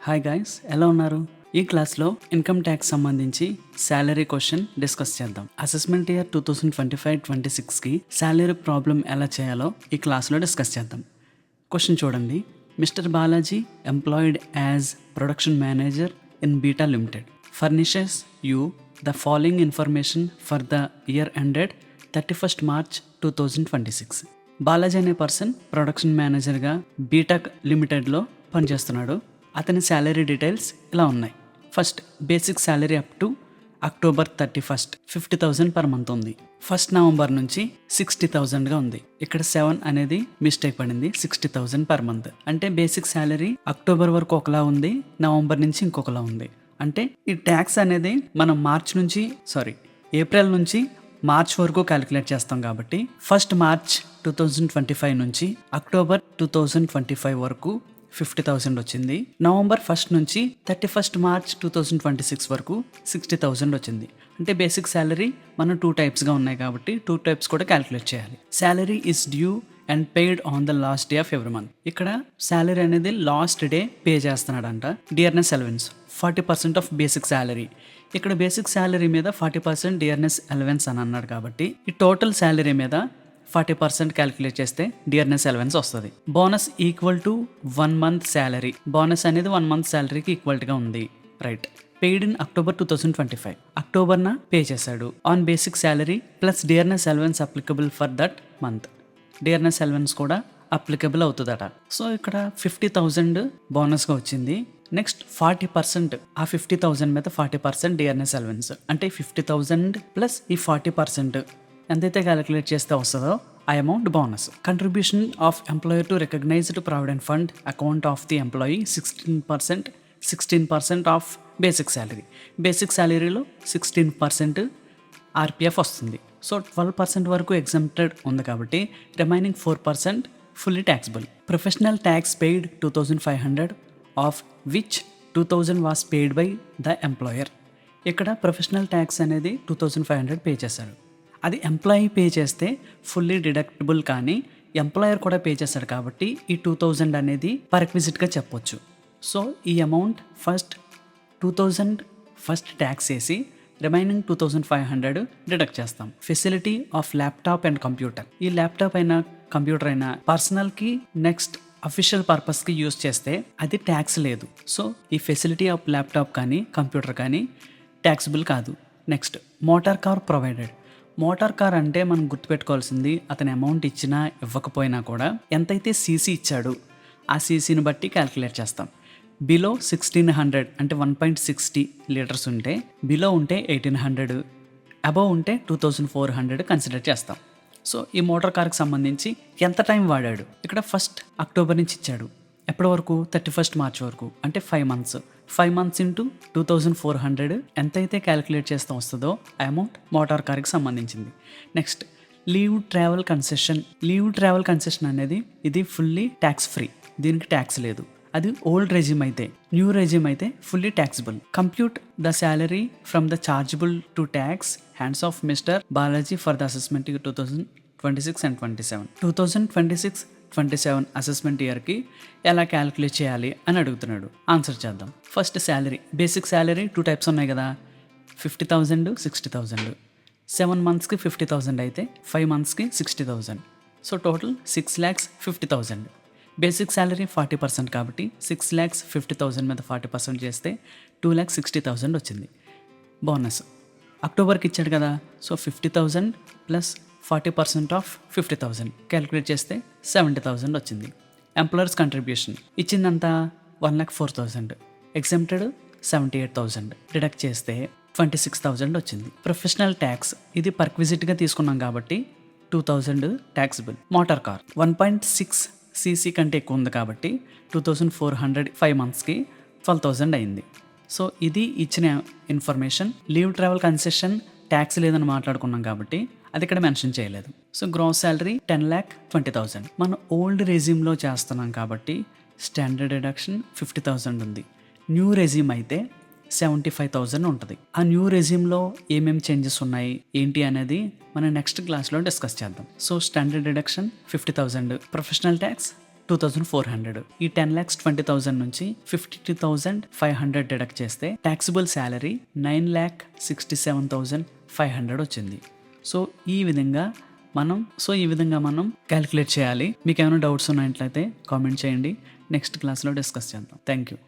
Hi guys, ఎలా ఉన్నారు? ఈ క్లాస్లో ఇన్కమ్ ట్యాక్స్ సంబంధించి శాలరీ క్వశ్చన్ డిస్కస్ చేద్దాం. అసెస్మెంట్ ఇయర్ 2025-26కి శాలరీ ప్రాబ్లం ఎలా చేయాలో ఈ క్లాస్లో డిస్కస్ చేద్దాం. క్వశ్చన్ చూడండి. Mister Balaji employed as production manager in Beta Limited furnishes you the following information for the year ended 31st March 2026. Balaji అనే పర్సన్ ప్రొడక్షన్ మేనేజర్గా బీటా లిమిటెడ్లో పనిచేస్తున్నాడు. అతని శాలరీ డీటెయిల్స్ ఇలా ఉన్నాయి. First basic salary up to October 31st 50,000 per month ఉంది. 1st November నుంచి 60,000గా ఉంది. ఇక్కడ 7 అనేది మిస్టేక్ పడింది. 60,000 పర్ మంత్ అంటే బేసిక్ శాలరీ అక్టోబర్ వరకు ఒకలా ఉంది, నవంబర్ నుంచి ఇంకొకలా ఉంది. అంటే ఈ ట్యాక్స్ అనేది మనం ఏప్రిల్ నుంచి మార్చ్ వరకు క్యాలిక్యులేట్ చేస్తాం కాబట్టి 1st March 2025 నుంచి అక్టోబర్ 2025 వరకు 50,000 వచ్చింది. నవంబర్ 1st నుంచి 31st March 2026 వరకు 60,000 వచ్చింది. అంటే బేసిక్ శాలరీ మనం 2 టైప్స్గా ఉన్నాయి కాబట్టి 2 టైప్స్ కూడా క్యాలిక్యులేట్ చేయాలి. Salary is due and paid on the last day of every month. ఇక్కడ శాలరీ అనేది లాస్ట్ డే పే చేస్తున్నాడంట. Dearness allowance 40% of basic salary. ఇక్కడ బేసిక్ శాలరీ మీద 40% డియర్నెస్ అలవెన్స్ అని అన్నాడు కాబట్టి ఈ టోటల్ శాలరీ మీద 40% క్యాలిక్యులేట్ చేస్తే డియర్నెస్ అలవెన్స్ వస్తుంది. Bonus equal to 1 month salary. Bonus అనేది 1 month శాలరీకి ఈక్వల్గా ఉంది. రైట్. Paid in October 2025. అక్టోబర్న పే చేశాడు. On basic salary plus dearness allowance applicable for that month. Dearness allowance కూడా అప్లికబుల్ అవుతుందట. సో ఇక్కడ 50,000 బోనస్గా వచ్చింది. నెక్స్ట్ 40%, ఆ 50,000 మీద 40% డియర్నెస్ అలవెన్స్ అంటే 50,000 ప్లస్ ఈ 40% ఎంతైతే క్యాలిక్యులేట్ చేస్తే వస్తుందో ఆ amount bonus. Contribution of employer to recognised provident fund account of the employee 16% of basic salary. Basic శాలరీలో 16% ఆర్పిఎఫ్ వస్తుంది. సో 12% వరకు ఎగ్జంప్టెడ్ ఉంది కాబట్టి remaining 4% fully taxable. Professional tax paid 2,500 of which 2,000 was paid by the employer. ఇక్కడ professional tax అనేది 2,500 pay చేశాడు. అది employee pay చేస్తే ఫుల్లీ డిడక్టబుల్, కానీ ఎంప్లాయర్ కూడా పే చేశాడు కాబట్టి ఈ 2,000 అనేది పర్క్విజిట్గా చెప్పొచ్చు. సో ఈ అమౌంట్ 2,000 ఫస్ట్ ట్యాక్స్ వేసి రిమైనింగ్ 2,500 డిడక్ట్ చేస్తాం. Facility of laptop and computer. ఈ ల్యాప్టాప్ అయినా కంప్యూటర్ అయినా పర్సనల్కి నెక్స్ట్ అఫీషియల్ పర్పస్కి యూజ్ చేస్తే అది ట్యాక్స్ లేదు. సో ఈ ఫెసిలిటీ ఆఫ్ ల్యాప్టాప్ కానీ కంప్యూటర్ కానీ ట్యాక్సిబుల్ కాదు. Next motor car provided. Motor car అంటే మనం గుర్తుపెట్టుకోవాల్సింది అతని అమౌంట్ ఇచ్చినా ఇవ్వకపోయినా కూడా ఎంతైతే సీసీ ఇచ్చాడు ఆ సీసీని బట్టి క్యాలిక్యులేట్ చేస్తాం. బిలో 1,600 అంటే 1.60 లీటర్స్ ఉంటే, బిలో ఉంటే 1,800, అబవ్ ఉంటే 2,400 కన్సిడర్ చేస్తాం. సో ఈ మోటార్ కార్కి సంబంధించి ఎంత టైం వాడాడు. ఇక్కడ 1st October నుంచి ఇచ్చాడు. ఎప్పటి వరకు? 31st March వరకు. అంటే 5 months. 5 months ఇంటూ 2,400 ఎంతైతే క్యాలిక్యులేట్ చేస్తూ వస్తుందో ఆ అమౌంట్ మోటార్ కార్కి సంబంధించింది. Next leave travel concession. Leave travel concession అనేది ఇది ఫుల్లీ ట్యాక్స్ ఫ్రీ, దీనికి ట్యాక్స్ లేదు. అది ఓల్డ్ రెజ్యూమ్ అయితే. న్యూ రెజ్యూమ్ అయితే fully taxable. Compute the salary from the chargeable to tax hands of mister Balaji for the assessment 2026 and 27. 2026-27 assessment ఇయర్కి ఎలా calculate చేయాలి అని అడుగుతున్నాడు. ఆన్సర్ చేద్దాం. First salary. Basic salary 2 types ఉన్నాయి కదా, 50,000, 60,000. 7 monthsకి 50,000 అయితే 5 monthsకి 60,000. So total 6,50,000. బేసిక్ శాలరీ 40% కాబట్టి 6,50,000 మీద 40% చేస్తే 2,60,000 వచ్చింది. బోనస్ అక్టోబర్కి ఇచ్చాడు కదా, సో 50,000 ప్లస్ 40% ఆఫ్ 50,000 క్యాలిక్యులేట్ చేస్తే 70,000 వచ్చింది. ఎంప్లాయర్స్ కంట్రిబ్యూషన్ ఇచ్చిందంతా 1,04,000, ఎగ్జెంప్టెడ్ 78,000, డిడక్ట్ చేస్తే 26,000 వచ్చింది. ప్రొఫెషనల్ ట్యాక్స్ ఇది పర్క్విజిట్గా తీసుకున్నాం కాబట్టి 2,000 ట్యాక్సిబుల్. మోటార్ కార్ 1.6 cc కంటే ఎక్కువ ఉంది కాబట్టి 2,400 5 monthsకి 12,000 అయింది. సో ఇది ఇచ్చిన information. Leave travel concession tax లేదని మాట్లాడుకున్నాం కాబట్టి అది ఇక్కడ మెన్షన్ చేయలేదు. So gross salary 10,20,000. మనం ఓల్డ్ రెజ్యూమ్లో చేస్తున్నాం కాబట్టి స్టాండర్డ్ డిడక్షన్ 50,000 ఉంది. న్యూ రెజ్యూమ్ అయితే 75,000 ఉంటుంది. ఆ న్యూ రెజ్యూమ్లో ఏమేమి చేంజెస్ ఉన్నాయి ఏంటి అనేది మనం నెక్స్ట్ క్లాస్లో డిస్కస్ చేద్దాం. So standard deduction 50,000, professional tax 2400. ఈ 10,20,000 నుంచి 52,500 డిడక్ట్ చేస్తే ట్యాక్సిబుల్ శాలరీ 9,67,500 వచ్చింది. సో ఈ విధంగా మనం క్యాలిక్యులేట్ చేయాలి. మీకు ఏమైనా డౌట్స్ ఉన్నట్లయితే కామెంట్ చేయండి. నెక్స్ట్ క్లాస్లో డిస్కస్ చేద్దాం. Thank you.